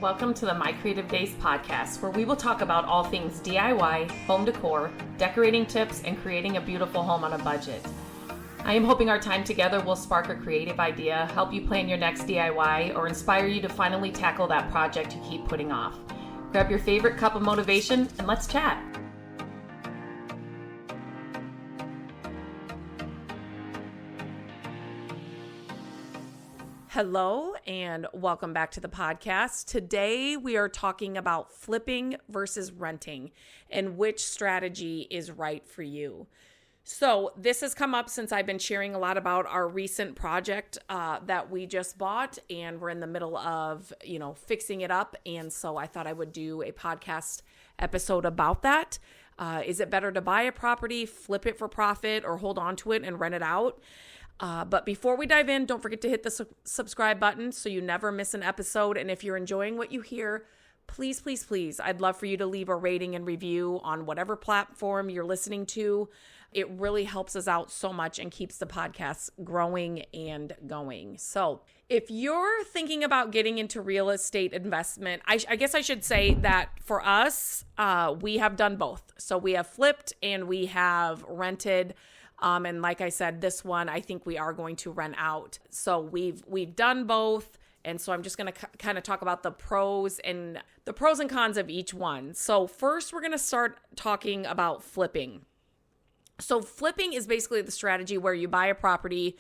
Welcome to the My Creative Days podcast, where we will talk about all things DIY, home decor, decorating tips, and creating a beautiful home on a budget. I am hoping our time together will spark a creative idea, help you plan your next DIY, or inspire you to finally tackle that project you keep putting off. Grab your favorite cup of motivation and let's chat. Hello and welcome back to the podcast. Today we are talking about flipping versus renting and which strategy is right for you. So this has come up since I've been sharing a lot about our recent project that we just bought, and we're in the middle of, fixing it up. And so I thought I would do a podcast episode about that. Is it better to buy a property, flip it for profit, or hold on to it and rent it out? But before we dive in, don't forget to hit the subscribe button so you never miss an episode. And if you're enjoying what you hear, please, I'd love for you to leave a rating and review on whatever platform you're listening to. It really helps us out so much and keeps the podcast growing and going. So if you're thinking about getting into real estate investment, I guess I should say that for us, we have done both. So we have flipped and we have rented. And like I said, this one, I think we are going to rent out. So we've done both. And so I'm just going to kind of talk about the pros and cons of each one. So first, we're going to start talking about flipping. So flipping is basically the strategy where you buy a property,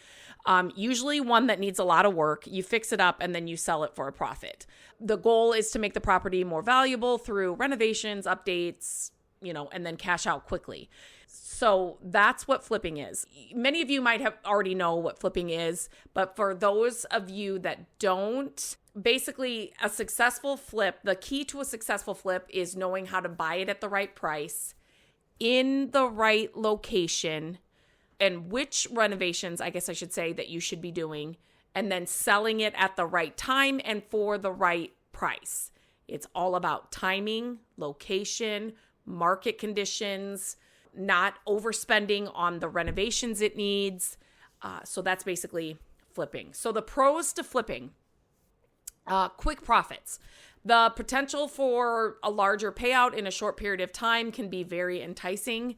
usually one that needs a lot of work, you fix it up, and then you sell it for a profit. The goal is to make the property more valuable through renovations, updates, and then cash out quickly. So that's what flipping is. Many of you might have already know what flipping is, but for those of you that don't, basically a successful flip, the key to a successful flip is knowing how to buy it at the right price, in the right location, and which renovations, I guess I should say, that you should be doing, and then selling it at the right time and for the right price. It's all about timing, location, market conditions, not overspending on the renovations it needs. So that's basically flipping. So the pros to flipping, quick profits. The potential for a larger payout in a short period of time can be very enticing.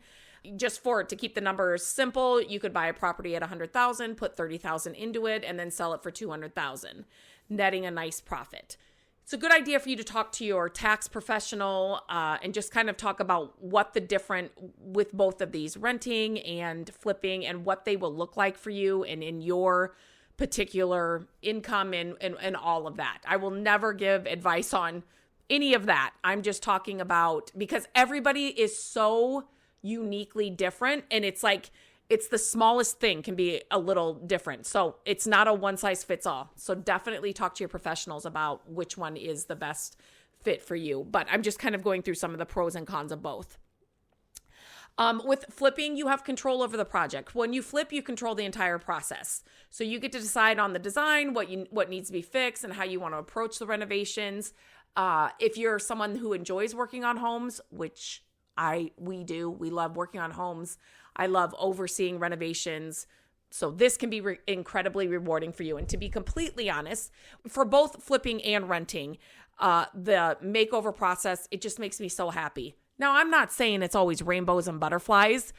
Just to keep the numbers simple, you could buy a property at $100,000, put $30,000 into it, and then sell it for $200,000, netting a nice profit. It's a good idea for you to talk to your tax professional and just kind of talk about what the different with both of these, renting and flipping, and what they will look like for you and in your particular income and all of that. I will never give advice on any of that. I'm just talking about, because everybody is so uniquely different, and it's like, it's the smallest thing can be a little different. So it's not a one size fits all. So definitely talk to your professionals about which one is the best fit for you. But I'm just kind of going through some of the pros and cons of both. With flipping, you have control over the project. When you flip, you control the entire process. So you get to decide on the design, what needs to be fixed, and how you want to approach the renovations. If you're someone who enjoys working on homes, which we do, we love working on homes. I love overseeing renovations. So this can be incredibly rewarding for you. And to be completely honest, for both flipping and renting, the makeover process, it just makes me so happy. Now, I'm not saying it's always rainbows and butterflies.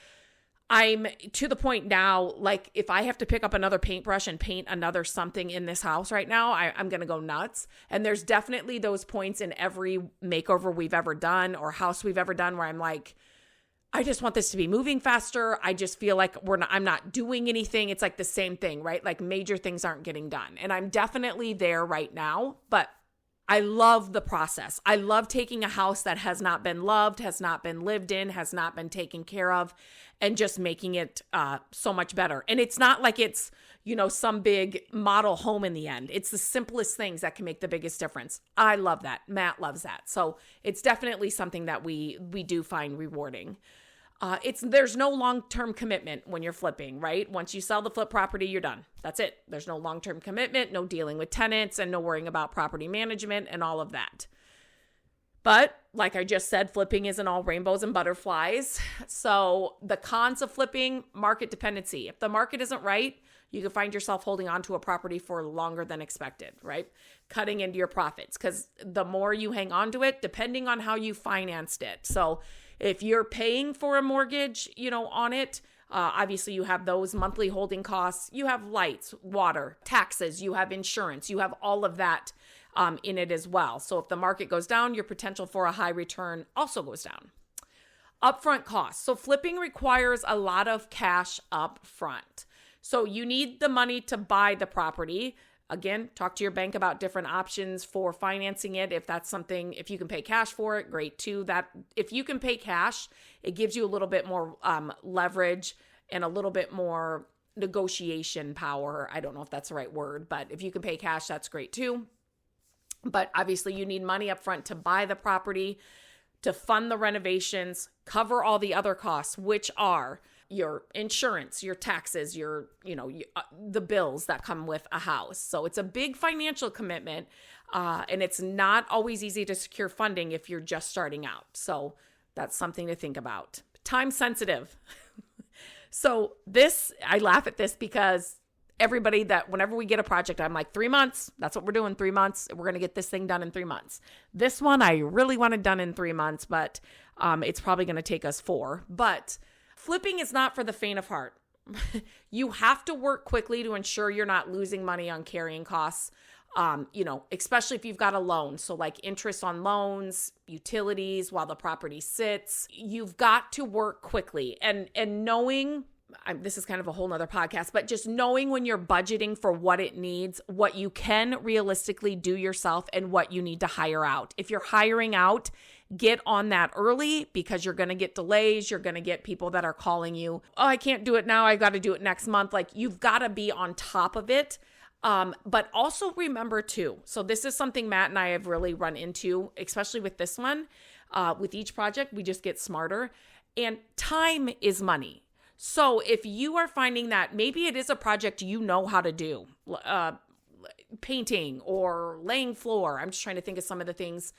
I'm to the point now, like if I have to pick up another paintbrush and paint another something in this house right now, I'm going to go nuts. And there's definitely those points in every makeover we've ever done or house we've ever done where I'm like, I just want this to be moving faster. I just feel like I'm not doing anything. It's like the same thing, right? Like major things aren't getting done. And I'm definitely there right now, but I love the process. I love taking a house that has not been loved, has not been lived in, has not been taken care of, and just making it so much better. And it's not like it's, some big model home in the end. It's the simplest things that can make the biggest difference. I love that. Matt loves that. So it's definitely something that we do find rewarding. There's no long-term commitment when you're flipping, right? Once you sell the flip property, you're done. That's it. There's no long-term commitment, no dealing with tenants, and no worrying about property management and all of that. But like I just said, flipping isn't all rainbows and butterflies. So the cons of flipping, market dependency. If the market isn't right, You can find yourself holding on to a property for longer than expected, right? Cutting into your profits, because the more you hang on to it, depending on how you financed it. So if you're paying for a mortgage, on it, obviously you have those monthly holding costs, you have lights, water, taxes, you have insurance, you have all of that in it as well. So if the market goes down, your potential for a high return also goes down. Upfront costs. So flipping requires a lot of cash up front. So you need the money to buy the property. Again, talk to your bank about different options for financing it. If that's something, if you can pay cash for it, great too. That if you can pay cash, it gives you a little bit more leverage and a little bit more negotiation power. I don't know if that's the right word, but if you can pay cash, that's great too. But obviously you need money up front to buy the property, to fund the renovations, cover all the other costs, which are your insurance, your taxes, the bills that come with a house. So it's a big financial commitment, and it's not always easy to secure funding if you're just starting out. So that's something to think about. Time sensitive. So I laugh at this because everybody that whenever we get a project, I'm like 3 months, that's what we're doing, 3 months. We're going to get this thing done in 3 months. This one, I really want it done in 3 months, but it's probably going to take us 4. But flipping is not for the faint of heart. You have to work quickly to ensure you're not losing money on carrying costs, especially if you've got a loan. So like interest on loans, utilities while the property sits, you've got to work quickly and knowing, this is kind of a whole nother podcast, but just knowing when you're budgeting for what it needs, what you can realistically do yourself and what you need to hire out. If you're hiring out, get on that early because you're going to get delays. You're going to get people that are calling you, oh, I can't do it now. I got to do it next month. Like you've got to be on top of it. But also remember too, so this is something Matt and I have really run into, especially with this one, with each project, we just get smarter, and time is money. So if you are finding that maybe it is a project you know how to do, painting or laying floor, I'm just trying to think of some of the things,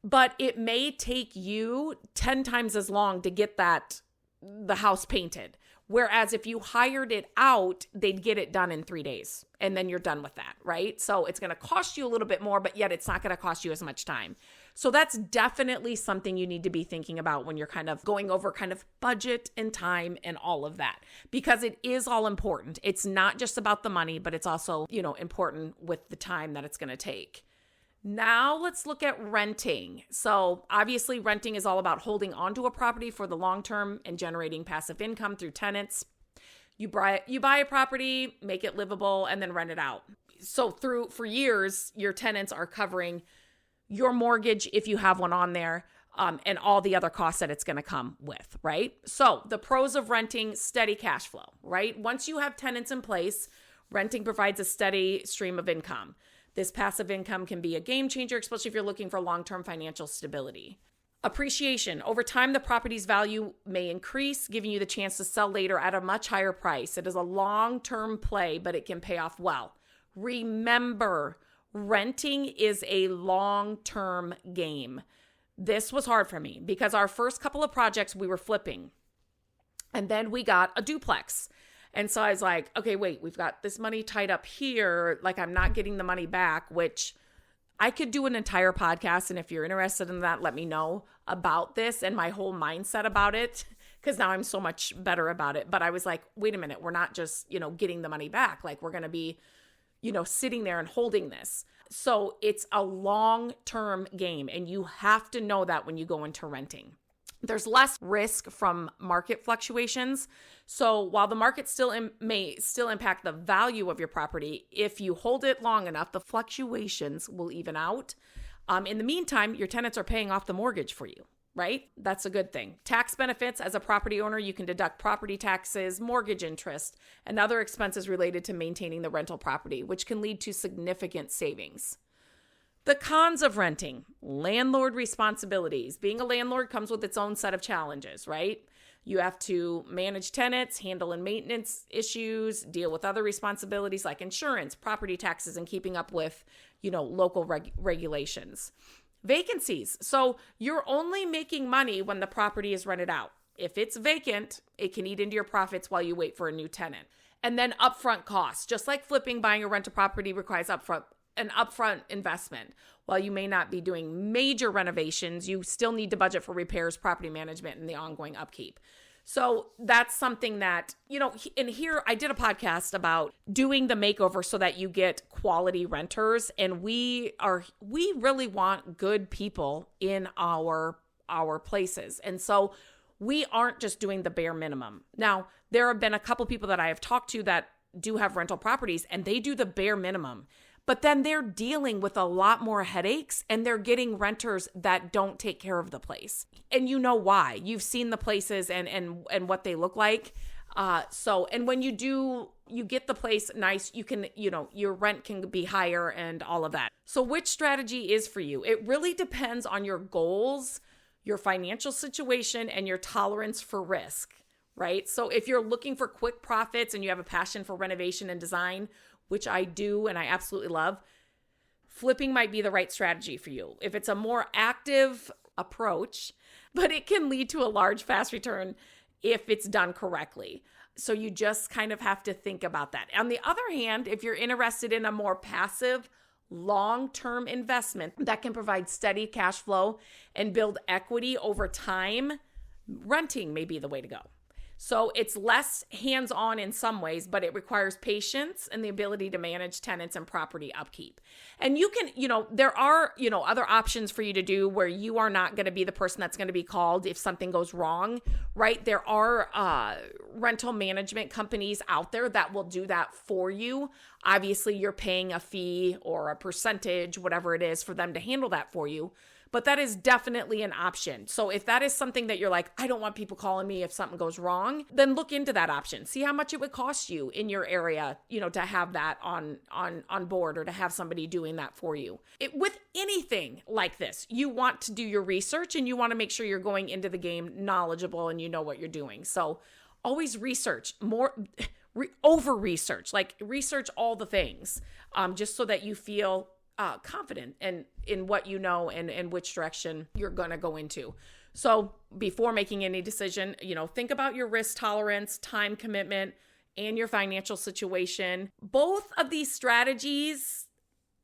but it may take you 10 times as long to get the house painted. Whereas if you hired it out, they'd get it done in 3 days and then you're done with that, right? So it's going to cost you a little bit more, but yet it's not going to cost you as much time. So that's definitely something you need to be thinking about when you're kind of going over kind of budget and time and all of that, because it is all important. It's not just about the money, but it's also, important with the time that it's going to take. Now let's look at renting. So obviously renting is all about holding onto a property for the long term and generating passive income through tenants. You buy a property, make it livable, and then rent it out. So for years, your tenants are covering your mortgage if you have one on there, and all the other costs that it's going to come with, right? So the pros of renting: steady cash flow, right? Once you have tenants in place, renting provides a steady stream of income. This passive income can be a game changer, especially if you're looking for long-term financial stability. Appreciation. Over time, the property's value may increase, giving you the chance to sell later at a much higher price. It is a long-term play, but it can pay off well. Remember, renting is a long-term game. This was hard for me because our first couple of projects we were flipping, and then we got a duplex. And so I was like, okay, wait, we've got this money tied up here. Like I'm not getting the money back, which I could do an entire podcast. And if you're interested in that, let me know about this and my whole mindset about it, because now I'm so much better about it. But I was like, wait a minute, we're not just, getting the money back. Like we're going to be, sitting there and holding this. So it's a long-term game, and you have to know that when you go into renting. There's less risk from market fluctuations. So while the market may still impact the value of your property, if you hold it long enough, the fluctuations will even out. In the meantime, your tenants are paying off the mortgage for you, right? That's a good thing. Tax benefits: as a property owner, you can deduct property taxes, mortgage interest, and other expenses related to maintaining the rental property, which can lead to significant savings. The cons of renting: landlord responsibilities. Being a landlord comes with its own set of challenges, right? You have to manage tenants, handle and maintenance issues, deal with other responsibilities like insurance, property taxes, and keeping up with, local regulations. Vacancies. So you're only making money when the property is rented out. If it's vacant, it can eat into your profits while you wait for a new tenant. And then upfront costs, just like flipping, buying or rental property requires an upfront investment. While you may not be doing major renovations, you still need to budget for repairs, property management, and the ongoing upkeep. So that's something that, and here I did a podcast about doing the makeover so that you get quality renters. And we really want good people in our places. And so we aren't just doing the bare minimum. Now, there have been a couple people that I have talked to that do have rental properties and they do the bare minimum. But then they're dealing with a lot more headaches and they're getting renters that don't take care of the place. And you know why. You've seen the places and what they look like. And when you get the place nice, you can, your rent can be higher and all of that. So which strategy is for you? It really depends on your goals, your financial situation, and your tolerance for risk, right? So if you're looking for quick profits and you have a passion for renovation and design, which I do and I absolutely love, flipping might be the right strategy for you. If it's a more active approach, but it can lead to a large, fast return if it's done correctly. So you just kind of have to think about that. On the other hand, if you're interested in a more passive, long-term investment that can provide steady cash flow and build equity over time, renting may be the way to go. So it's less hands-on in some ways, but it requires patience and the ability to manage tenants and property upkeep. And you can, there are, other options for you to do where you are not going to be the person that's going to be called if something goes wrong, right? There are rental management companies out there that will do that for you. Obviously, you're paying a fee or a percentage, whatever it is, for them to handle that for you. But that is definitely an option. So if that is something that you're like, I don't want people calling me if something goes wrong, then look into that option. See how much it would cost you in your area, to have that on board or to have somebody doing that for you. With anything like this, you want to do your research and you want to make sure you're going into the game knowledgeable and you know what you're doing. So always research over research, like research all the things, just so that you feel confident in what you know and which direction you're going to go into. So before making any decision, think about your risk tolerance, time commitment, and your financial situation. Both of these strategies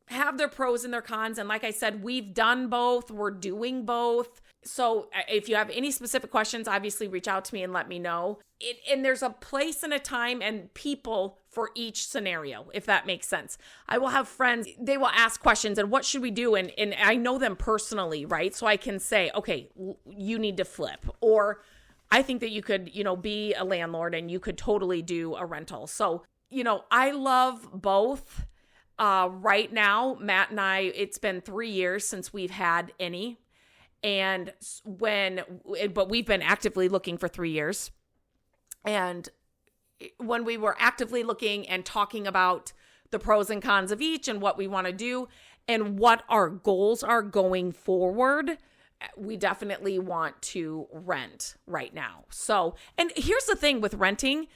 have their pros and their cons. And like I said, we've done both. We're doing both. So if you have any specific questions, obviously reach out to me and let me know. And there's a place and a time and people for each scenario, if that makes sense. I will have friends, they will ask questions and what should we do? And I know them personally, right? So I can say, okay, you need to flip. Or I think that you could, be a landlord and you could totally do a rental. So, I love both. Right now, Matt and I, it's been 3 years since we've had any. But we've been actively looking for 3 years. And when we were actively looking and talking about the pros and cons of each and what we want to do and what our goals are going forward, we definitely want to rent right now. So, and here's the thing with renting,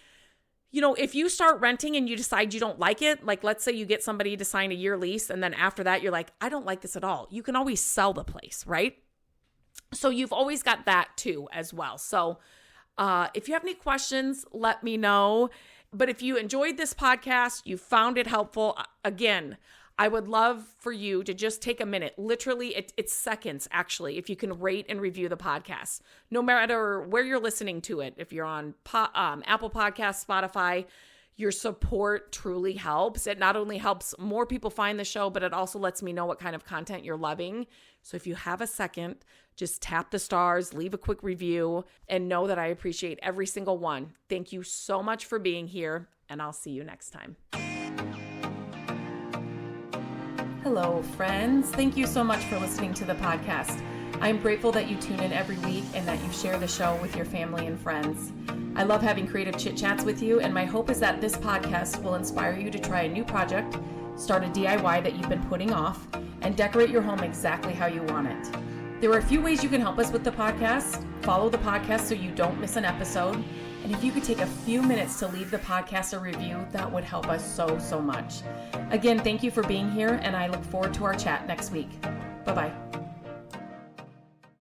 if you start renting and you decide you don't like it, like let's say you get somebody to sign a year lease and then after that you're like, I don't like this at all. You can always sell the place, right? So you've always got that too as well. So if you have any questions, let me know. But if you enjoyed this podcast, you found it helpful, again, I would love for you to just take a minute. Literally, it's seconds, actually, if you can rate and review the podcast. No matter where you're listening to it, if you're on Apple Podcasts, Spotify, your support truly helps. It not only helps more people find the show, but it also lets me know what kind of content you're loving. So if you have a second, just tap the stars, leave a quick review, and know that I appreciate every single one. Thank you so much for being here, and I'll see you next time. Hello, friends. Thank you so much for listening to the podcast. I'm grateful that you tune in every week and that you share the show with your family and friends. I love having creative chit chats with you, and my hope is that this podcast will inspire you to try a new project, start a DIY that you've been putting off, and decorate your home exactly how you want it. There are a few ways you can help us with the podcast. Follow the podcast so you don't miss an episode. And if you could take a few minutes to leave the podcast a review, that would help us so much. Again, thank you for being here, and I look forward to our chat next week. Bye-bye.